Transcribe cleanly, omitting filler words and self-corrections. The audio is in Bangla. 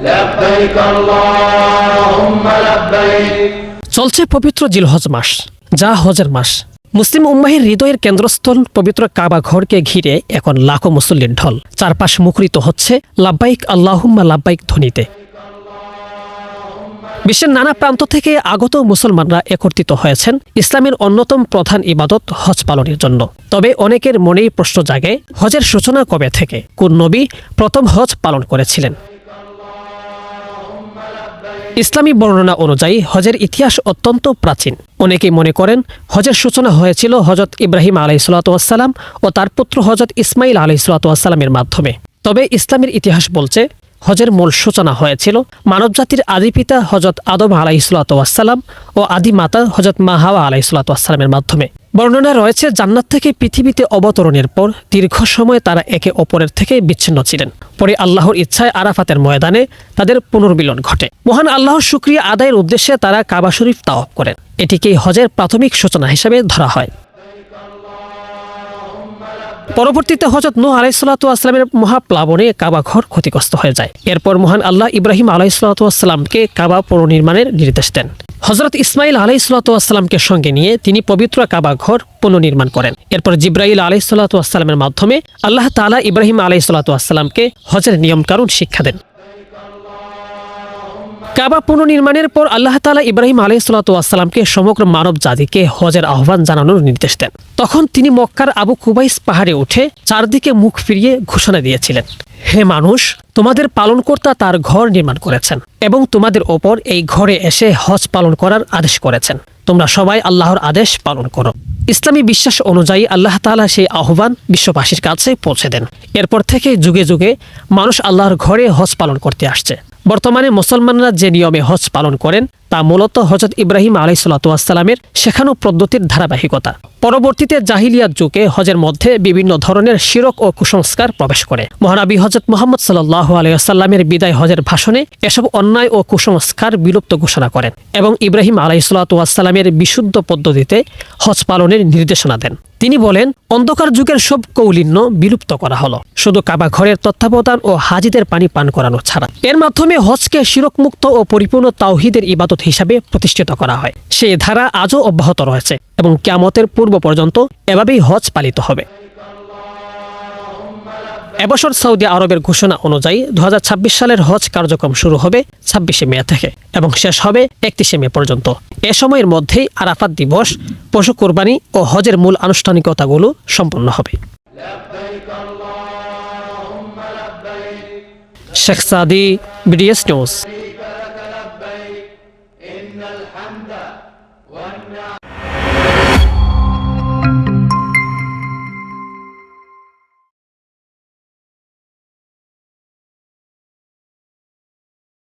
لبيك اللهم لبيك। চলছে পবিত্র জিলহজ মাস, যা হজের মাস। মুসলিম উম্মাহের হৃদয়ের কেন্দ্রস্থল পবিত্র কাবা ঘরকে ঘিরে এখন লাখো মুসল্লির ঢল। চারপাশ মুখরিত হচ্ছে লাব্বাইক আল্লাহুম্মা লাব্বাইক ধ্বনিতে। বিশ্বের নানা প্রান্ত থেকে আগত মুসলমানরা একত্রিত হয়েছেন ইসলামের অন্যতম প্রধান ইবাদত হজ পালনের জন্য। তবে অনেকের মনেই প্রশ্ন জাগে, হজের সূচনা কবে থেকে? কোন নবী প্রথম হজ পালন করেছিলেন? ইসলামী বর্ণনা অনুযায়ী হজের ইতিহাস অত্যন্ত প্রাচীন। অনেকেই মনে করেন হজের সূচনা হয়েছিল হজরত ইব্রাহিম আলাইহিসসালাম ও তার পুত্র হজরত ইসমাইল আলাইহিসসালামের মাধ্যমে। তবে ইসলামের ইতিহাস বলছে হজের মূল সূচনা হয়েছিল মানবজাতির আদি পিতা হজরত আদম আলাইহিসসালাম ও আদি মাতা হজরত মা হাওয়া আলাইহিসসালামের মাধ্যমে। বর্ণনা রয়েছে জান্নাত থেকে পৃথিবীতে অবতরণের পর দীর্ঘ সময় তারা একে অপরের থেকে বিচ্ছিন্ন ছিলেন। পরে আল্লাহর ইচ্ছায় আরাফাতের ময়দানে তাদের পুনর্মিলন ঘটে। মহান আল্লাহর শুকরিয়া আদায়ের উদ্দেশ্যে তারা কাবা শরীফ তাওয়াফ করেন। এটিকেই হজের প্রাথমিক সূচনা হিসেবে ধরা হয়। পরবর্তীতে হজরত নূহ আলাইহিসসালামের মহাপ্লাবনে কাবা ঘর ক্ষতিগ্রস্ত হয়ে যায়। এরপর মহান আল্লাহ ইব্রাহিম আলাইহিসসালামকে কাবা পুনর্নির্মাণের নির্দেশ দেন। হজরত ইসমাইল আলাইহিসসালামকে সঙ্গে নিয়ে তিনি পবিত্র কাবা ঘর পুনর্নির্মাণ করেন। এরপর জিব্রাইল আলাইহিসসালামের মাধ্যমে আল্লাহ তাআলা ইব্রাহিম আলাইহিসসালামকে হজের নিয়মকানুন শিক্ষা দেন। কাবা পুনর্নির্মাণের পর আল্লাহ তাআলা ইব্রাহিম আলাইহিসসালামকে সমগ্র মানব জাতিকে হজের আহ্বান জানানোর নির্দেশ দেন। তখন তিনি মক্কার আবু কুবাইস পাহাড়ে উঠে চারদিকে মুখ ফিরিয়ে ঘোষণা দিয়েছিলেন, হে মানুষ, তোমাদের পালনকর্তা তার ঘর নির্মাণ করেছেন এবং তোমাদের ওপর এই ঘরে এসে হজ পালন করার আদেশ করেছেন। তোমরা সবাই আল্লাহর আদেশ পালন করো। ইসলামী বিশ্বাস অনুযায়ী আল্লাহ তাআলা সেই আহ্বান বিশ্ববাসীর কাছে পৌঁছে দেন। এরপর থেকে যুগে যুগে মানুষ আল্লাহর ঘরে হজ পালন করতে আসছে। বর্তমানে মুসলমানরা যে নিয়মে হজ পালন করেন তা মূলত হজরত ইব্রাহিম আলাইহিসসালামের শেখানো পদ্ধতির ধারাবাহিকতা। পরবর্তীতে জাহিলিয়াত যুগে হজের মধ্যে বিভিন্ন ধরনের শিরক ও কুসংস্কার প্রবেশ করে। মহানবী হজরত মুহাম্মদ সাল্লাল্লাহু আলাইহি ওয়াসাল্লামের বিদায় হজের ভাষণে এসব অন্যায় ও কুসংস্কার বিলুপ্ত ঘোষণা করেন এবং ইব্রাহিম আলাইহিসসালামের বিশুদ্ধ পদ্ধতিতে হজ পালনের নির্দেশনা দেন। তিনি বলেন, অন্ধকার যুগের সব কৌলিন্য বিলুপ্ত করা হলো, শুধু কাবা ঘরের তত্ত্বাবধান ও হাজিদের পানি পান করানো ছাড়া। এর মাধ্যমে হজকে শিরকমুক্ত ও পরিপূর্ণ তাওহীদের ইবাদত হিসাবে প্রতিষ্ঠিত করা হয়। সেই ধারা আজও অব্যাহত রয়েছে এবং কিয়ামতের পূর্ব পর্যন্ত এভাবেই হজ পালিত হবে। এবছর সৌদি আরবের ঘোষণা অনুযায়ী 2026 সালের হজ কার্যক্রম শুরু হবে 26শে মে থেকে এবং শেষ হবে 31শে মে পর্যন্ত। এ সময়ের মধ্যেই আরাফাত দিবস, পশু কোরবানি ও হজের মূল আনুষ্ঠানিকতাগুলো সম্পন্ন হবে। শেখ সাদি, বিডিএস নিউজ।